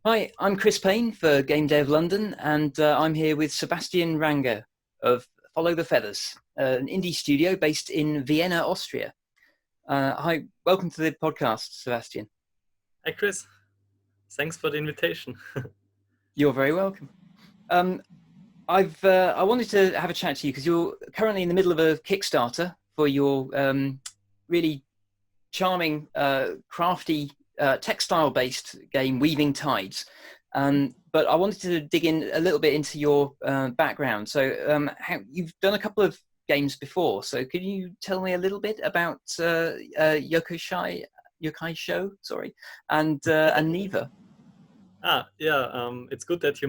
Hi, I'm Chris Payne for Gamedev.London, and I'm here with Sebastian Rangger of Follow the Feathers, an indie studio based in Vienna, Austria. Hi, welcome to the podcast, Sebastian. Hi, Chris. Thanks for the invitation. You're very welcome. I wanted to have a chat to you because you're currently in the middle of a Kickstarter for your really charming, crafty, textile-based game, Weaving Tides. But I wanted to dig in a little bit into your background. So you've done a couple of games before. So can you tell me a little bit about Yokai Show, and Neva? It's good that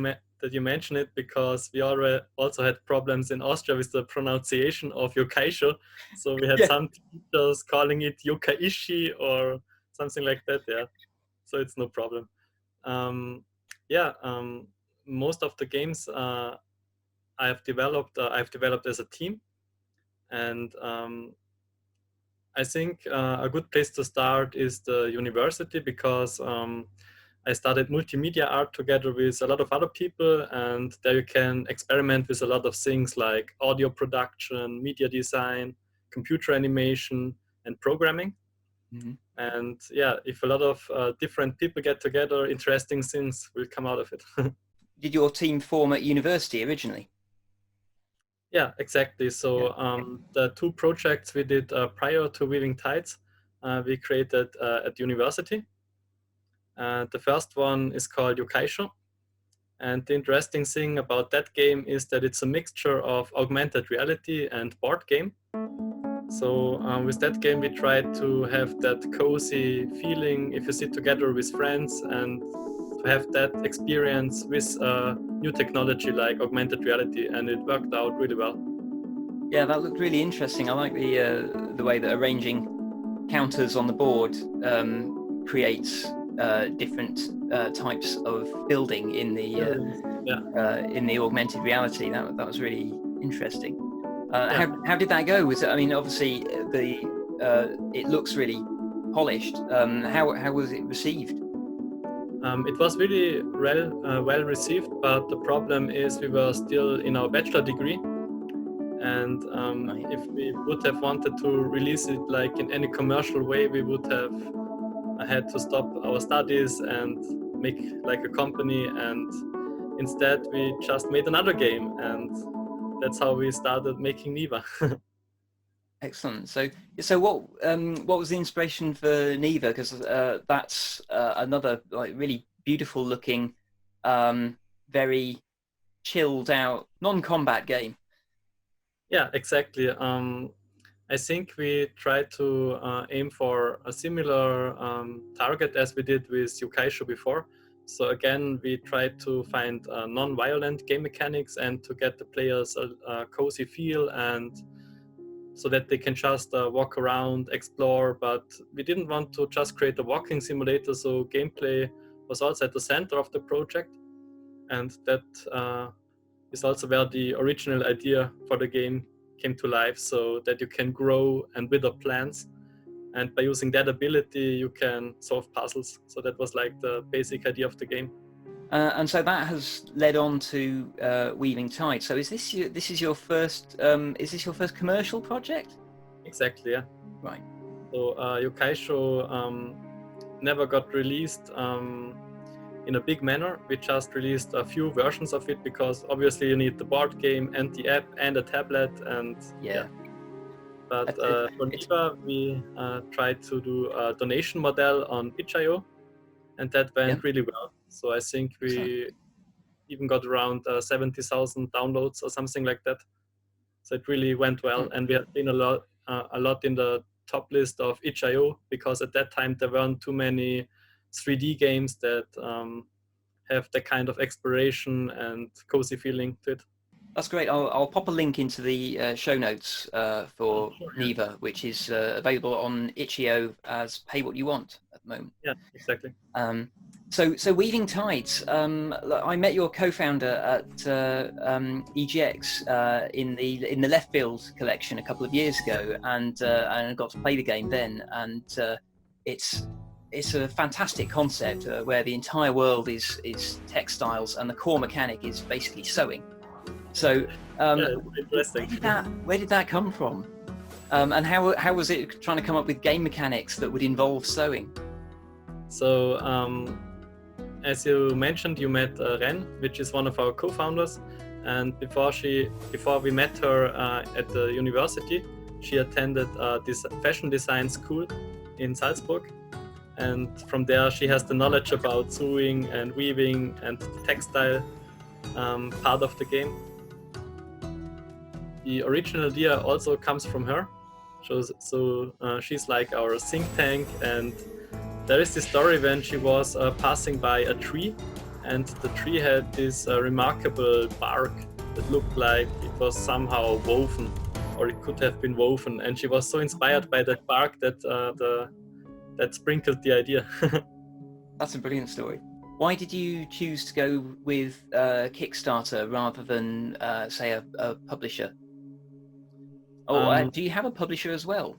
you mention it because we already also had problems in Austria with the pronunciation of Yokaisho. So we had Yeah. some teachers calling it Yokaishi or something like that. Yeah, so it's no problem. Um, yeah, most of the games I've developed as a team, and I think a good place to start is the university because I studied multimedia art together with a lot of other people, and there you can experiment with a lot of things like audio production, media design, computer animation, and programming. Mm-hmm. And yeah, if a lot of different people get together, interesting things will come out of it. Did your team form at university originally? Yeah, exactly. So the two projects we did prior to Weaving Tides, we created at university. The first one is called Yokaisho. And the interesting thing about that game is that it's a mixture of augmented reality and board game. So with that game, we tried to have that cozy feeling if you sit together with friends and to have that experience with new technology like augmented reality, and it worked out really well. Yeah, that looked really interesting. I like the way that arranging counters on the board creates different types of building in the augmented reality. That was really interesting. How did that go? I mean, obviously it looks really polished. How was it received? It was really well received, but the problem is we were still in our bachelor degree. And Right. if we would have wanted to release it like in any commercial way, we would have had to stop our studies and make like a company. And instead, we just made another game, and that's how we started making Neva. Excellent. So what was the inspiration for Neva? Because that's another like really beautiful looking, very chilled out non-combat game. Yeah, exactly. I think we tried to aim for a similar target as we did with Yokaisho before. So again, we tried to find non-violent game mechanics and to get the players a cozy feel, and so that they can just walk around, explore. But we didn't want to just create a walking simulator, so gameplay was also at the center of the project, and that is also where the original idea for the game came to life, so that you can grow and wither plants, and by using that ability you can solve puzzles. So that was like the basic idea of the game. And so that has led on to Weaving Tide. So is this is your first commercial project? Exactly, yeah. Right. So Yokaisho never got released in a big manner. We just released a few versions of it because obviously you need the board game and the app and a tablet, and Yeah. But for It's Neva, we tried to do a donation model on itch.io, and that yeah. went really well. So I think Excellent. we even got around 70,000 downloads or something like that. So it really went well, and we have been a lot in the top list of itch.io because at that time there weren't too many 3D games that have that kind of exploration and cozy feeling to it. That's great. I'll pop a link into the show notes for Sure, yeah. Neva, which is available on itch.io as pay what you want at the moment. Yeah, exactly. So Weaving Tides. I met your co-founder at EGX in the Left Field collection a couple of years ago, and got to play the game then. And it's it's a fantastic concept where the entire world is textiles and the core mechanic is basically sewing. So interesting. where did that come from? And how was it trying to come up with game mechanics that would involve sewing? So as you mentioned, you met Ren, which is one of our co-founders, and before we met her at the university, she attended this fashion design school in Salzburg, and from there she has the knowledge about sewing and weaving and the textile part of the game. The original idea also comes from her, so she's like our think tank. And there is this story when she was passing by a tree, and the tree had this remarkable bark that looked like it was somehow woven, or it could have been woven, and she was so inspired by that bark that that sprinkled the idea. That's a brilliant story. Why did you choose to go with Kickstarter rather than say a publisher? Do you have a publisher as well?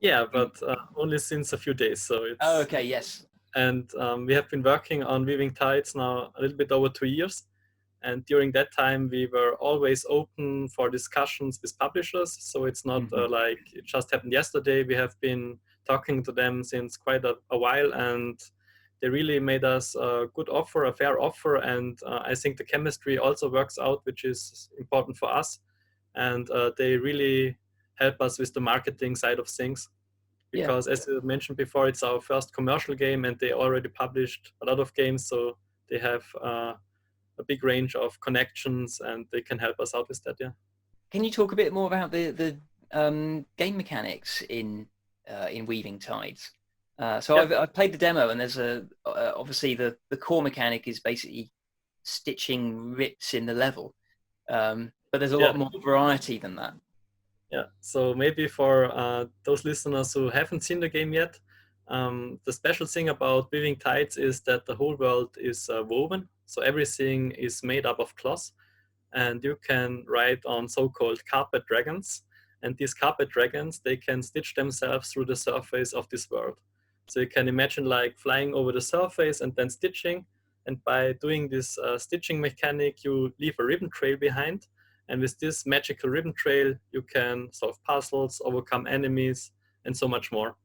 Yeah, but only since a few days. So it's. Oh, okay, yes. And we have been working on Weaving Tides now a little bit over 2 years. And during that time, we were always open for discussions with publishers. So it's not like it just happened yesterday. We have been talking to them since quite a while, and they really made us a good offer, a fair offer. And I think the chemistry also works out, which is important for us. And they really help us with the marketing side of things. Because as you mentioned before, it's our first commercial game, and they already published a lot of games. So they have a big range of connections, and they can help us out with that. Yeah. Can you talk a bit more about the game mechanics in Weaving Tides? I've played the demo, and there's obviously the core mechanic is basically stitching rips in the level, but there's a lot more variety than that. Yeah. So maybe for those listeners who haven't seen the game yet, the special thing about Weaving Tides is that the whole world is woven. So everything is made up of cloth, and you can ride on so-called carpet dragons. And these carpet dragons, they can stitch themselves through the surface of this world. So you can imagine like flying over the surface and then stitching. And by doing this stitching mechanic, you leave a ribbon trail behind. And with this magical ribbon trail, you can solve puzzles, overcome enemies, and so much more.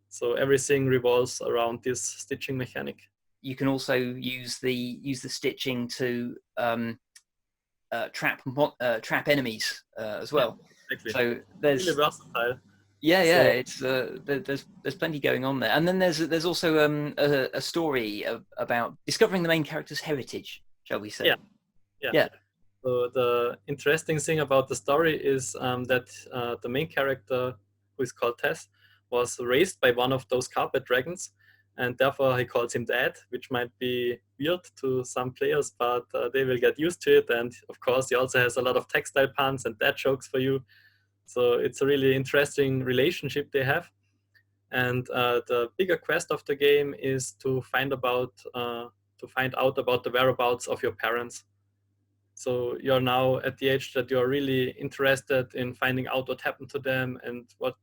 So everything revolves around this stitching mechanic. You can also use the stitching to trap enemies as well. Yeah, exactly. So there's really versatile. It's there's plenty going on there, and then there's also a story about discovering the main character's heritage, shall we say? Yeah. So the interesting thing about the story is that the main character, who is called Tess, was raised by one of those carpet dragons, and therefore he calls him Dad, which might be weird to some players, but they will get used to it. And of course, he also has a lot of textile puns and dad jokes for you. So it's a really interesting relationship they have. And the bigger quest of the game is to find out about the whereabouts of your parents. So you're now at the age that you're really interested in finding out what happened to them and what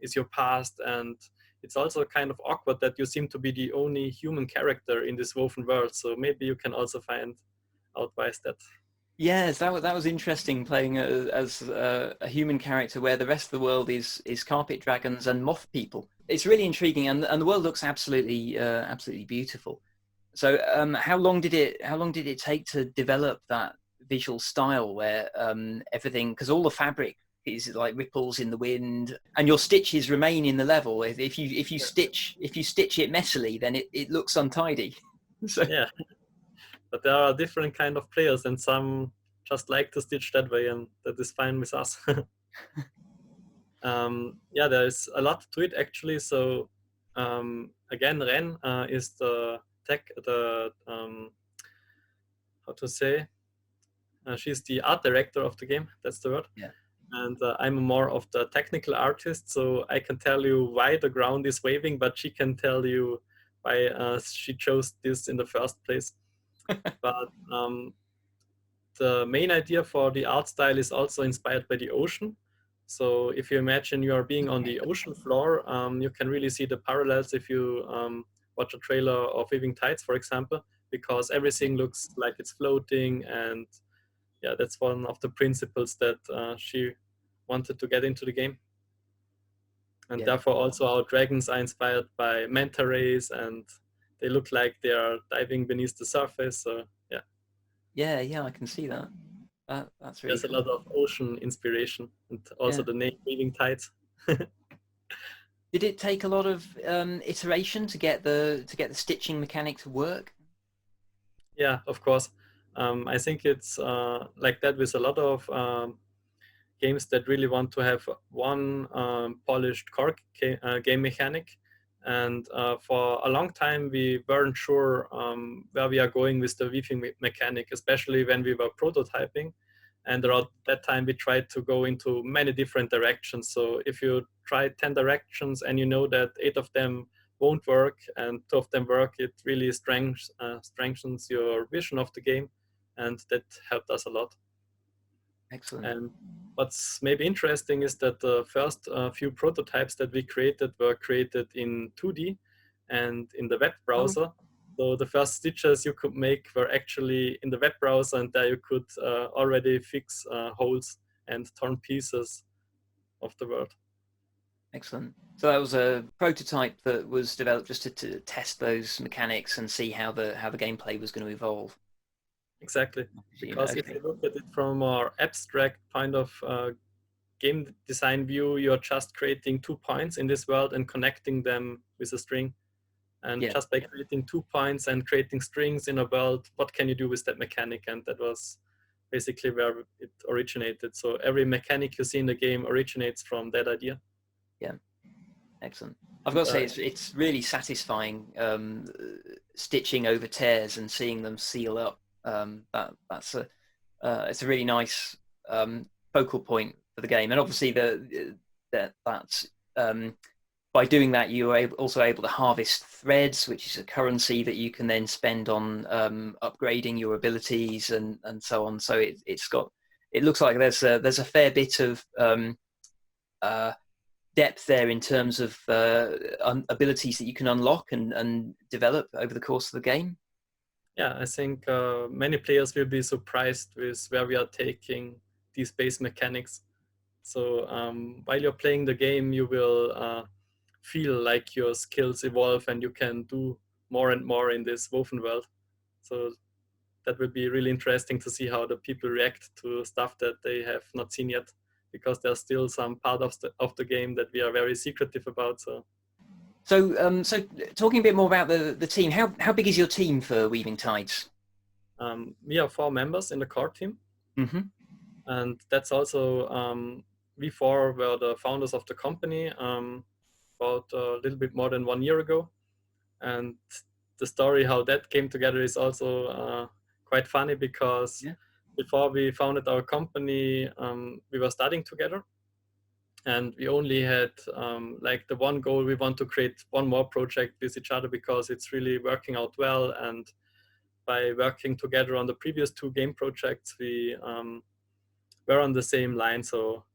is your past. And it's also kind of awkward that you seem to be the only human character in this woven world. So maybe you can also find out why is that. Yes, that was interesting, playing as a human character where the rest of the world is carpet dragons and moth people. It's really intriguing, and the world looks absolutely beautiful. So how long did it take to develop that visual style where everything, because all the fabric is like ripples in the wind, and your stitches remain in the level. If you stitch it messily, then it looks untidy. So yeah, but there are different kind of players, and some just like to stitch that way, and that is fine with us. There's a lot to it actually. So again, Ren is she's the art director of the game. That's the word. Yeah. And I'm more of the technical artist, so I can tell you why the ground is waving, but she can tell you why she chose this in the first place. But the main idea for the art style is also inspired by the ocean. So if you imagine you are being on the ocean floor, you can really see the parallels if you watch a trailer of Weaving Tides, for example, because everything looks like it's floating. And yeah, that's one of the principles that she wanted to get into the game. And Yeah. therefore also our dragons are inspired by manta rays, and they look like they are diving beneath the surface. So yeah. Yeah, I can see that. That's really There's a cool. lot of ocean inspiration, and also Yeah. the name Weaving Tides. Did it take a lot of iteration to get the stitching mechanic to work? Yeah, of course. I think it's like that with a lot of games that really want to have one polished core game mechanic. And for a long time, we weren't sure where we are going with the weaving mechanic, especially when we were prototyping. And around that time, we tried to go into many different directions. So if you try 10 directions and you know that 8 of them won't work and 2 of them work, it really strengthens your vision of the game. And that helped us a lot. Excellent. And what's maybe interesting is that the first few prototypes that we created were created in 2D and in the web Oh, browser. So the first stitches you could make were actually in the web browser, and there you could already fix holes and torn pieces of the world. excellent. So that was a prototype that was developed just to test those mechanics and see how the gameplay was going to evolve. Exactly. Because if Okay. you look at it from a more abstract kind of game design view, you're just creating 2 points in this world and connecting them with a string. And Yeah. just by creating 2 points and creating strings in a world, what can you do with that mechanic? And that was basically where it originated. So every mechanic you see in the game originates from that idea. Yeah. Excellent. I've And got to say, it's really satisfying stitching over tears and seeing them seal up. That's a it's a really nice focal point for the game, and obviously that's by doing that you are also able to harvest threads, which is a currency that you can then spend on upgrading your abilities and so on. So it looks like there's a fair bit of uh, depth there in terms of abilities that you can unlock and develop over the course of the game. yeah, I think many players will be surprised with where we are taking these base mechanics. So while you're playing the game, you will feel like your skills evolve and you can do more and more in this woven world. So that will be really interesting to see how the people react to stuff that they have not seen yet, because there's still some part of the game that we are very secretive about. So talking a bit more about the team, how big is your team for Weaving Tides? We are 4 members in the core team, Mm-hmm. and that's also we 4 were the founders of the company about a little bit more than 1 year ago, and the story how that came together is also quite funny, because Yeah. before we founded our company, we were studying together, and we only had like the one goal: we want to create one more project with each other because it's really working out well. And by working together on the previous 2 game projects, we were on the same line. So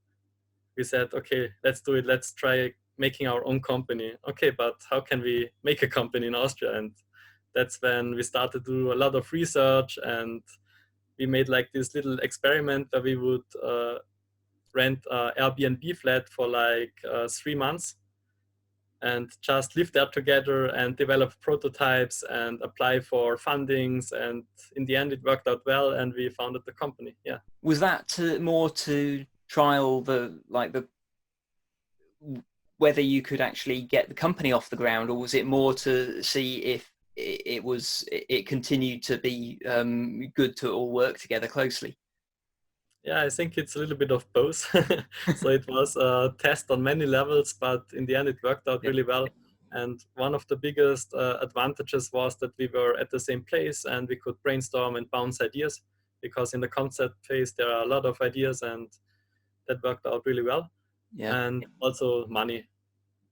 we said, okay, let's do it. Let's try making our own company. Okay, but how can we make a company in Austria? And that's when we started to do a lot of research, and we made like this little experiment where we would rent a Airbnb flat for like 3 months and just live there together and develop prototypes and apply for fundings. And in the end, it worked out well, and we founded the company. Yeah. Was that more to trial the whether you could actually get the company off the ground, or was it more to see if it continued to be good to all work together closely? Yeah, I think it's a little bit of both. So it was a test on many levels, but in the end, it worked out Yeah. really well. And one of the biggest advantages was that we were at the same place and we could brainstorm and bounce ideas, because in the concept phase, there are a lot of ideas, and that worked out really well. Yeah. And also money.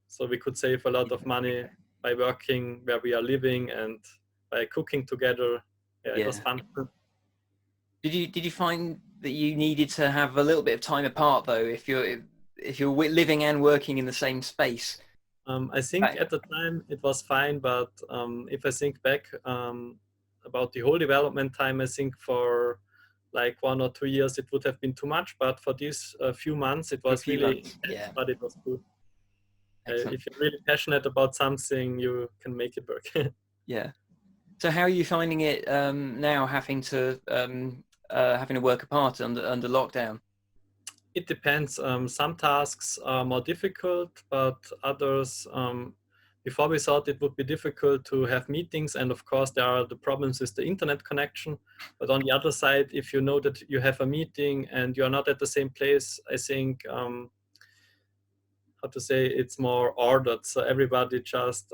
So we could save a lot of money by working where we are living and by cooking together. Yeah, it was Yeah. fun. Did you find that you needed to have a little bit of time apart though? living and working in the same space. I think at the time it was fine, but if I think back about the whole development time, I think for like 1 or 2 years it would have been too much. But for these few months, it For a was few really months. intense, Yeah, but it was cool. excellent. If you're really passionate about something, you can make it work. Yeah. So how are you finding it now, having to work apart under lockdown? It depends. Some tasks are more difficult, but others, before we thought it would be difficult to have meetings. And of course, there are the problems with the internet connection. But on the other side, if you know that you have a meeting and you're not at the same place, I think, how to say, it's more ordered. So everybody just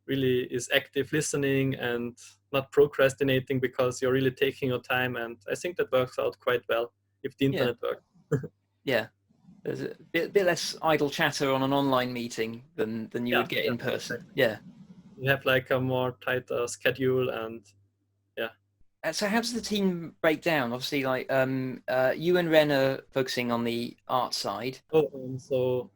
really is active listening and not procrastinating because you're really taking your time. And I think that works out quite well if the Yeah, internet works. yeah. There's a bit less idle chatter on an online meeting than you Yeah, would get yeah, in person. exactly. Yeah. You have like a more tight schedule, and yeah. So how does the team break down? Obviously, like you and Ren are focusing on the art side. Oh, so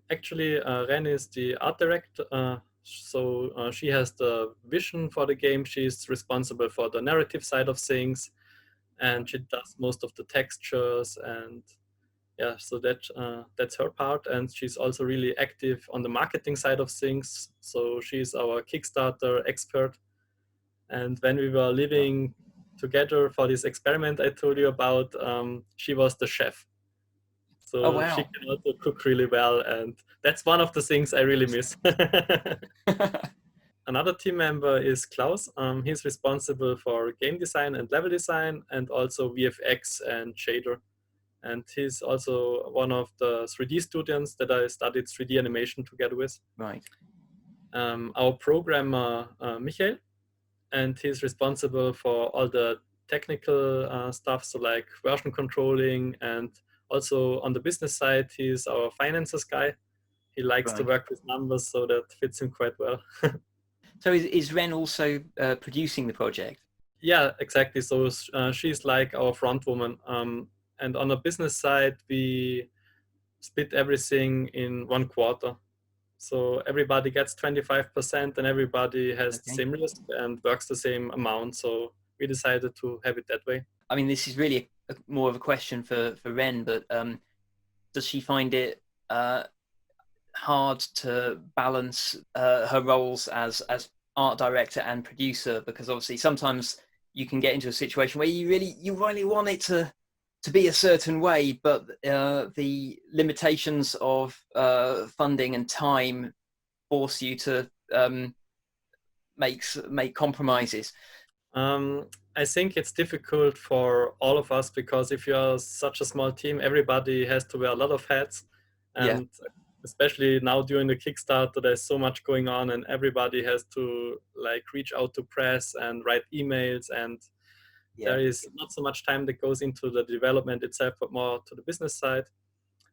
actually, Ren is the art director. So she has the vision for the game. She's responsible for the narrative side of things, and she does most of the textures and yeah. So that's her part, and she's also really active on the marketing side of things. So she's our Kickstarter expert. And when we were Right. living together for this experiment I told you about, she was the chef. Oh So she wow. can also cook really well. And that's one of the things I really miss. Another team member is Klaus. He's responsible for game design and level design, and also VFX and shader. And he's also one of the 3D students that I studied 3D animation together with. Right. Our programmer, Michael, and he's responsible for all the technical stuff, so like version controlling, and also on the business side, he's our finances guy. He likes to Right. work with numbers, so that fits him quite well. So is Ren also producing the project? Yeah, exactly. So she's like our front woman. And on the business side, we split everything in 1 quarter. So everybody gets 25% and everybody has the Okay. same risk and works the same amount. So we decided to have it that way. I mean, this is really more of a question for Ren, but does she find it hard to balance her roles as art director and producer? Because obviously sometimes you can get into a situation where you really want it to be a certain way, but the limitations of funding and time force you to make compromises. Um, I think it's difficult for all of us because if you're such a small team, everybody has to wear a lot of hats. Yeah, And especially now during the Kickstarter, there's so much going on and everybody has to like reach out to press and write emails, and yeah, there is not so much time that goes into the development itself, but more to the business side.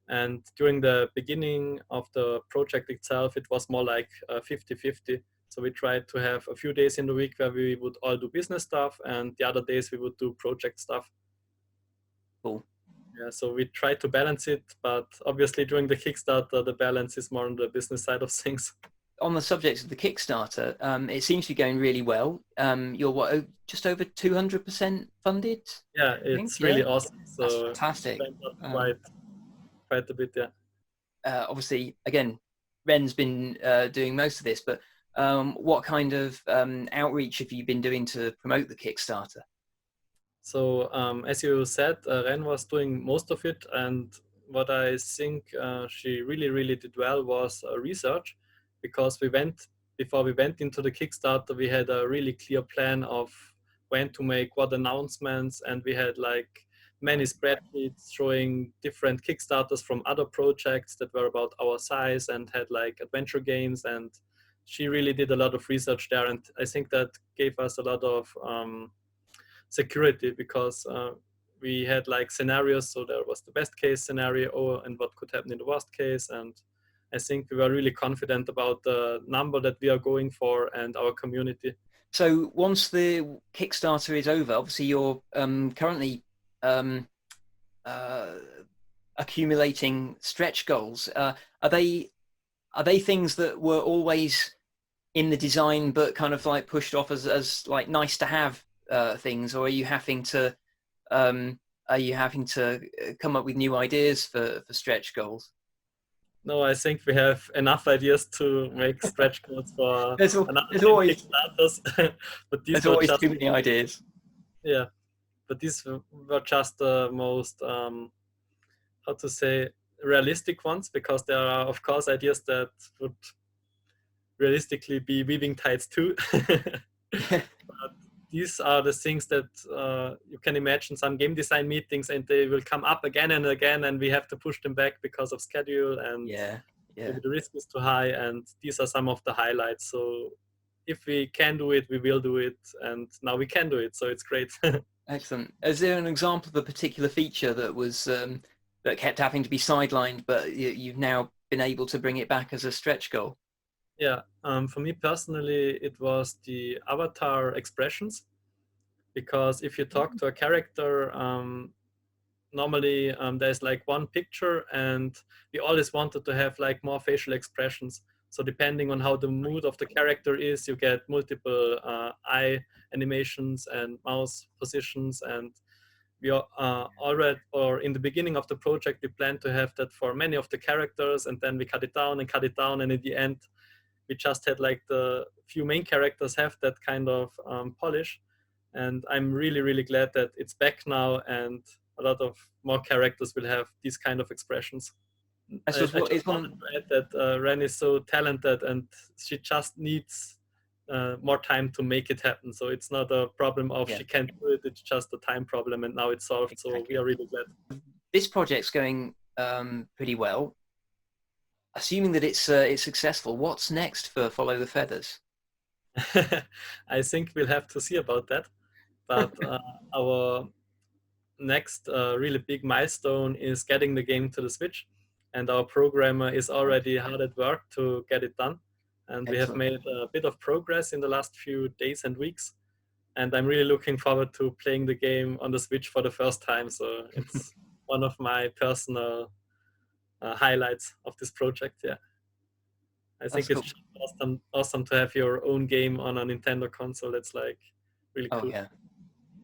And during the beginning of the project itself, it was more like 50-50. So we tried to have a few days in the week where we would all do business stuff, and the other days we would do project stuff. cool. Yeah, so we tried to balance it, but obviously during the Kickstarter, the balance is more on the business side of things. On the subject of the Kickstarter, it seems to be going really well. You're just over 200% funded, Yeah, I think. it's Yeah, really awesome. that's So fantastic. went up Um, quite a bit, yeah. Obviously, again, Ren's been doing most of this, but what kind of outreach have you been doing to promote the Kickstarter? So as you said, Ren was doing most of it, and what I think she really did well was research, because before we went into the Kickstarter, we had a really clear plan of when to make what announcements, and we had like many Right. spreadsheets showing different Kickstarters from other projects that were about our size and had like adventure games, and she really did a lot of research there, and I think that gave us a lot of security, because we had like scenarios. So there was the best case scenario and what could happen in the worst case. And I think we were really confident about the number that we are going for and our community. So once the Kickstarter is over, obviously you're currently um, uh, accumulating stretch goals. Are they things that were always in the design but kind of like pushed off as like nice to have things, or are you having to come up with new ideas for stretch goals? No, I think we have enough ideas to make stretch goals for There's, another there's 10 always Kickstarters, but these there's were always just, too many ideas. yeah, but these were just the most, how to say, realistic ones, because there are, of course, ideas that would realistically be weaving tides too. But these are the things that you can imagine some game design meetings, and they will come up again and again, and we have to push them back because of schedule, and Yeah, yeah. maybe the risk is too high. And these are some of the highlights. So if we can do it, we will do it, and now we can do it. So it's great. Excellent. Is there an example of a particular feature that was that kept having to be sidelined, but you've now been able to bring it back as a stretch goal? Yeah, for me personally, it was the avatar expressions, because if you talk to a character, normally there's like one picture, and we always wanted to have like more facial expressions. So depending on how the mood of the character is, you get multiple eye animations and mouse positions. And we already, or in the beginning of the project, we planned to have that for many of the characters, and then we cut it down and cut it down, and in the end we just had like the few main characters have that kind of polish. And I'm really, really glad that it's back now, and a lot of more characters will have these kind of expressions. I I suppose just wanted to add that Ren is so talented, and she just needs more time to make it happen. So it's not a problem of yeah, she can't do it, it's just a time problem, and now it's solved. exactly. So we are really glad. This project's going pretty well. Assuming that it's successful, what's next for Follow the Feathers? I think we'll have to see about that. But our next really big milestone is getting the game to the Switch, and our programmer is already hard at work to get it done. And we have Excellent. made a bit of progress in the last few days and weeks. And I'm really looking forward to playing the game on the Switch for the first time. So it's one of my personal highlights of this project. Yeah, I That's think it's cool. just awesome to have your own game on a Nintendo console. It's like really Oh cool. yeah.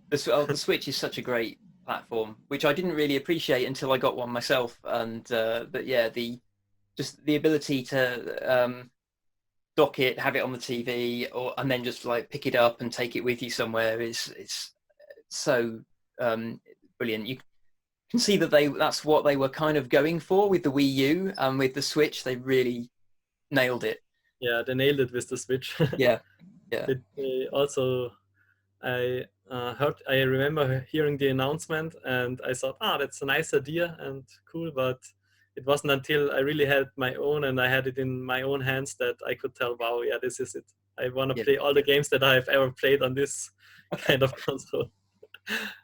The Switch is such a great platform, which I didn't really appreciate until I got one myself. And but yeah, just the ability to dock it, have it on the TV, and then just like pick it up and take it with you somewhere is it's so brilliant. You can see that that's what they were kind of going for with the Wii U and with the Switch. They really nailed it. Yeah, they nailed it with the Switch. Yeah, yeah, They also, I remember hearing the announcement, and I thought, that's a nice idea and cool, but it wasn't until I really had my own and I had it in my own hands that I could tell, wow, yeah, this is it. I want to yeah. play all the games that I've ever played on this kind of console.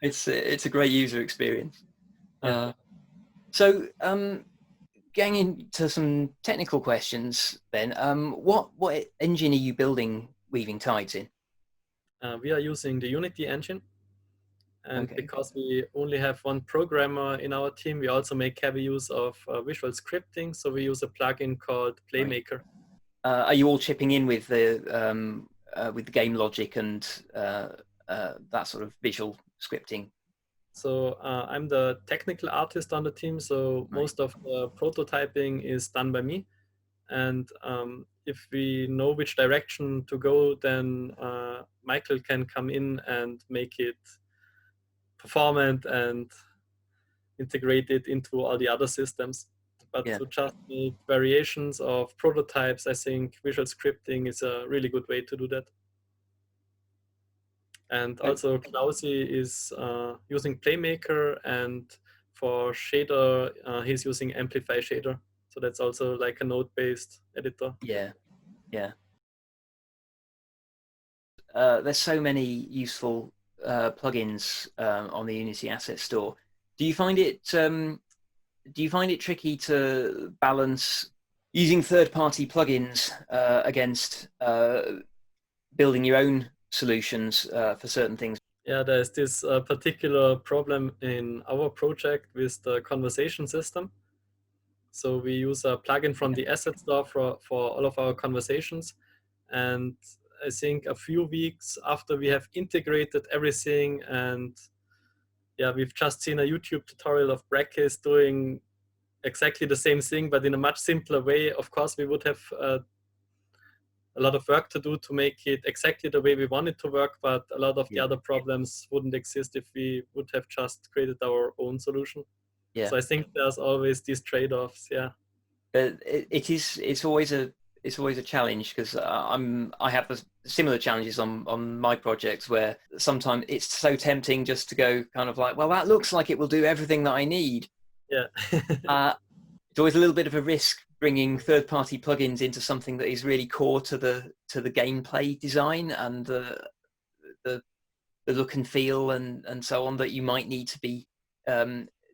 It's a great user experience. Yeah. So, getting into some technical questions, then, what engine are you building Weaving Tides in? We are using the Unity engine. And Okay. because we only have one programmer in our team, we also make heavy use of visual scripting. So we use a plugin called Right. Playmaker. Are you all chipping in with the game logic and that sort of visual scripting? So I'm the technical artist on the team. So Right. most of the prototyping is done by me. And if we know which direction to go, then Michael can come in and make it performant and integrate it into all the other systems. But Yeah. to just make variations of prototypes, I think visual scripting is a really good way to do that. And also Klausi is using Playmaker, and for shader, he's using Amplify Shader. So that's also like a node-based editor. Yeah. Yeah. There's so many useful plugins on the Unity Asset Store. Do you find it tricky to balance using third-party plugins against building your own solutions for certain things? Yeah, there's this particular problem in our project with the conversation system. So we use a plugin from the asset store for all of our conversations. And I think a few weeks after we have integrated everything, and yeah, we've just seen a YouTube tutorial of Brackis doing exactly the same thing, but in a much simpler way. Of course, we would have a lot of work to do to make it exactly the way we want it to work, but a lot of the other problems wouldn't exist if we would have just created our own solution. Yeah. So I think there's always these trade-offs. Yeah. It's always a challenge, because I have similar challenges on my projects, where sometimes it's so tempting just to go kind of like, well, that looks like it will do everything that I need. Yeah. It's always a little bit of a risk bringing third-party plugins into something that is really core to the gameplay design and the look and feel and so on, that you might need to be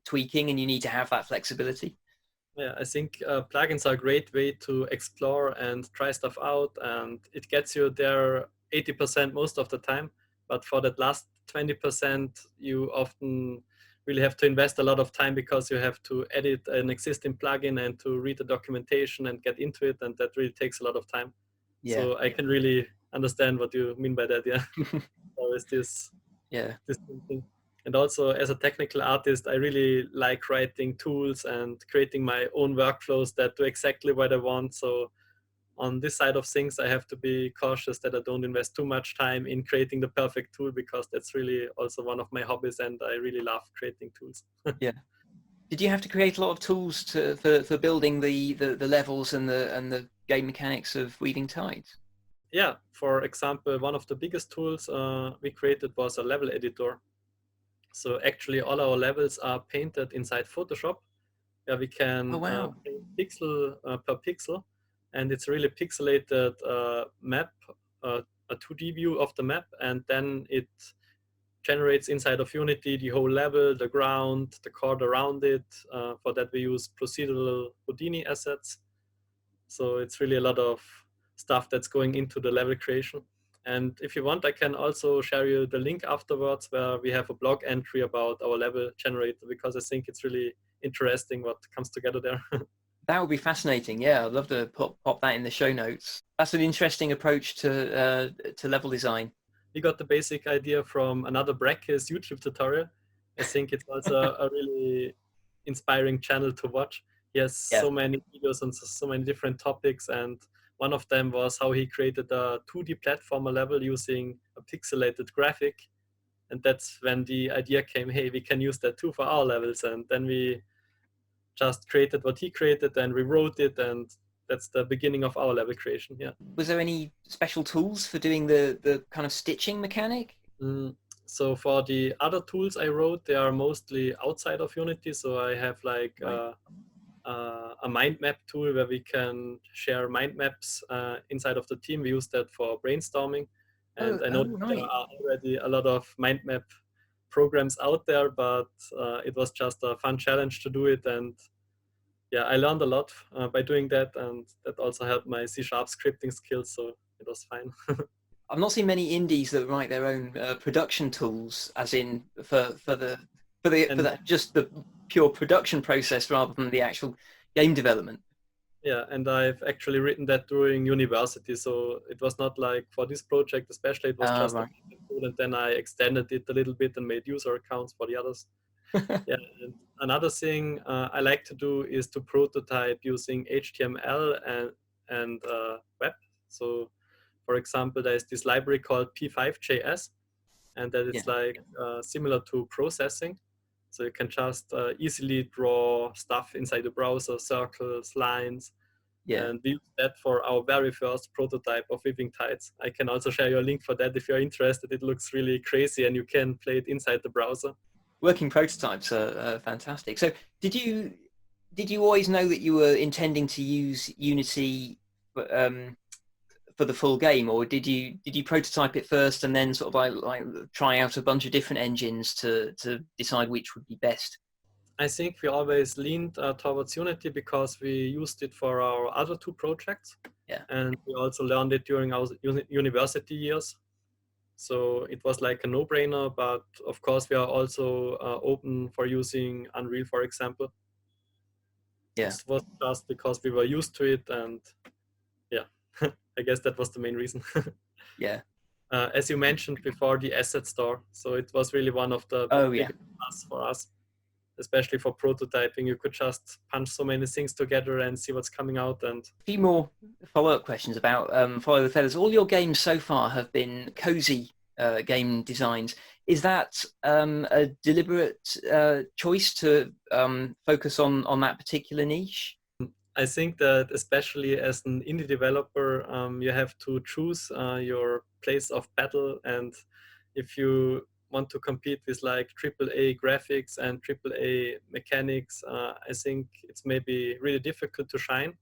tweaking, and you need to have that flexibility. Yeah, I think plugins are a great way to explore and try stuff out, and it gets you there 80% most of the time. But for that last 20%, you often really have to invest a lot of time, because you have to edit an existing plugin and to read the documentation and get into it, and that really takes a lot of time. Yeah. So I can really understand what you mean by that. Yeah, always this thing. And also, as a technical artist, I really like writing tools and creating my own workflows that do exactly what I want. So on this side of things, I have to be cautious that I don't invest too much time in creating the perfect tool, because that's really also one of my hobbies, and I really love creating tools. Yeah. Did you have to create a lot of tools for building the levels and the game mechanics of Weaving Tides? Yeah, for example, one of the biggest tools we created was a level editor. So actually all our levels are painted inside Photoshop. Yeah, we can paint pixel per pixel, and it's really pixelated map, a 2D view of the map, and then it generates inside of Unity the whole level, the ground, the chord around it. For that we use procedural Houdini assets. So it's really a lot of stuff that's going into the level creation. And if you want, I can also share you the link afterwards, where we have a blog entry about our level generator, because I think it's really interesting what comes together there. That would be fascinating. Yeah, I'd love to pop that in the show notes. That's an interesting approach to level design. We got the basic idea from another Brackis YouTube tutorial. I think it's also a really inspiring channel to watch. He has so many videos on so many different topics, and one of them was how he created a 2D platformer level using a pixelated graphic. And that's when the idea came, hey, we can use that too for our levels. And then we just created what he created and rewrote it, and that's the beginning of our level creation. Yeah. Was there any special tools for doing the kind of stitching mechanic? So for the other tools I wrote, they are mostly outside of Unity. So I have like a mind map tool where we can share mind maps inside of the team. We use that for brainstorming. And I know there are already a lot of mind map programs out there, but it was just a fun challenge to do it. And yeah, I learned a lot by doing that, and that also helped my C# scripting skills. So it was fine. I've not seen many indies that write their own production tools, as in for just the pure production process rather than the actual game development. Yeah, and I've actually written that during university, so it was not like for this project especially, it was just a tool, and then I extended it a little bit and made user accounts for the others. Yeah, and another thing I like to do is to prototype using HTML and web. So for example, there's this library called P5.js, and that is like similar to processing. So you can just easily draw stuff inside the browser, circles, lines, and we use that for our very first prototype of Weaving Tides. I can also share you a link for that if you're interested. It looks really crazy, and you can play it inside the browser. Working prototypes are fantastic. So did you always know that you were intending to use Unity for the full game, or did you prototype it first and then sort of like try out a bunch of different engines to decide which would be best? I think we always leaned towards Unity because we used it for our other two projects. Yeah. And we also learned it during our university years. So it was like a no-brainer, but of course we are also open for using Unreal, for example. Yeah. It was just because we were used to it, and yeah, I guess that was the main reason. Yeah. As you mentioned before, the asset store. So it was really one of the Oh, yeah. biggest plus for us, especially for prototyping. You could just punch so many things together and see what's coming out. And A few more follow-up questions about Follow the Feathers. All your games so far have been cozy game designs. Is that a deliberate choice to focus on that particular niche? I think that especially as an indie developer, you have to choose your place of battle. And if you want to compete with like AAA graphics and AAA mechanics, I think it's maybe really difficult to shine.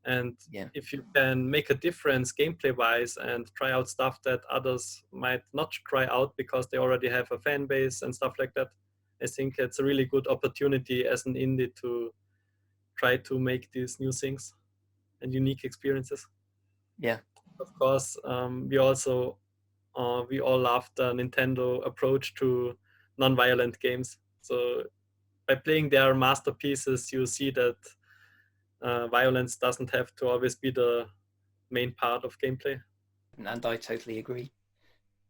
And Yeah. if you can make a difference gameplay wise and try out stuff that others might not try out because they already have a fan base and stuff like that, I think it's a really good opportunity as an indie to try to make these new things and unique experiences. Yeah. Of course, we all love the Nintendo approach to non-violent games. So by playing their masterpieces, you see that violence doesn't have to always be the main part of gameplay. And I totally agree.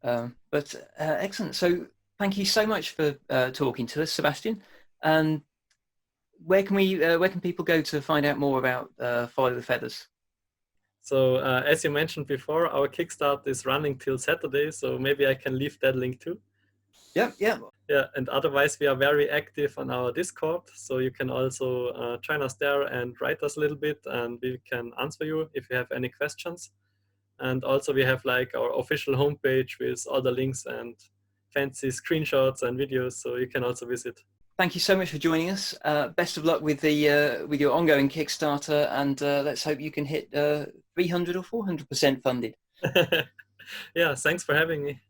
But excellent. So thank you so much for talking to us, Sebastian. And where can people go to find out more about Follow the Feathers? So as you mentioned before, our Kickstarter is running till Saturday, so maybe I can leave that link too. Yeah, yeah. Yeah, and otherwise we are very active on our Discord, so you can also join us there and write us a little bit, and we can answer you if you have any questions. And also we have like our official homepage with all the links and fancy screenshots and videos, so you can also visit. Thank you so much for joining us. Best of luck with your ongoing Kickstarter, and let's hope you can hit 300 or 400% funded. Yeah, thanks for having me.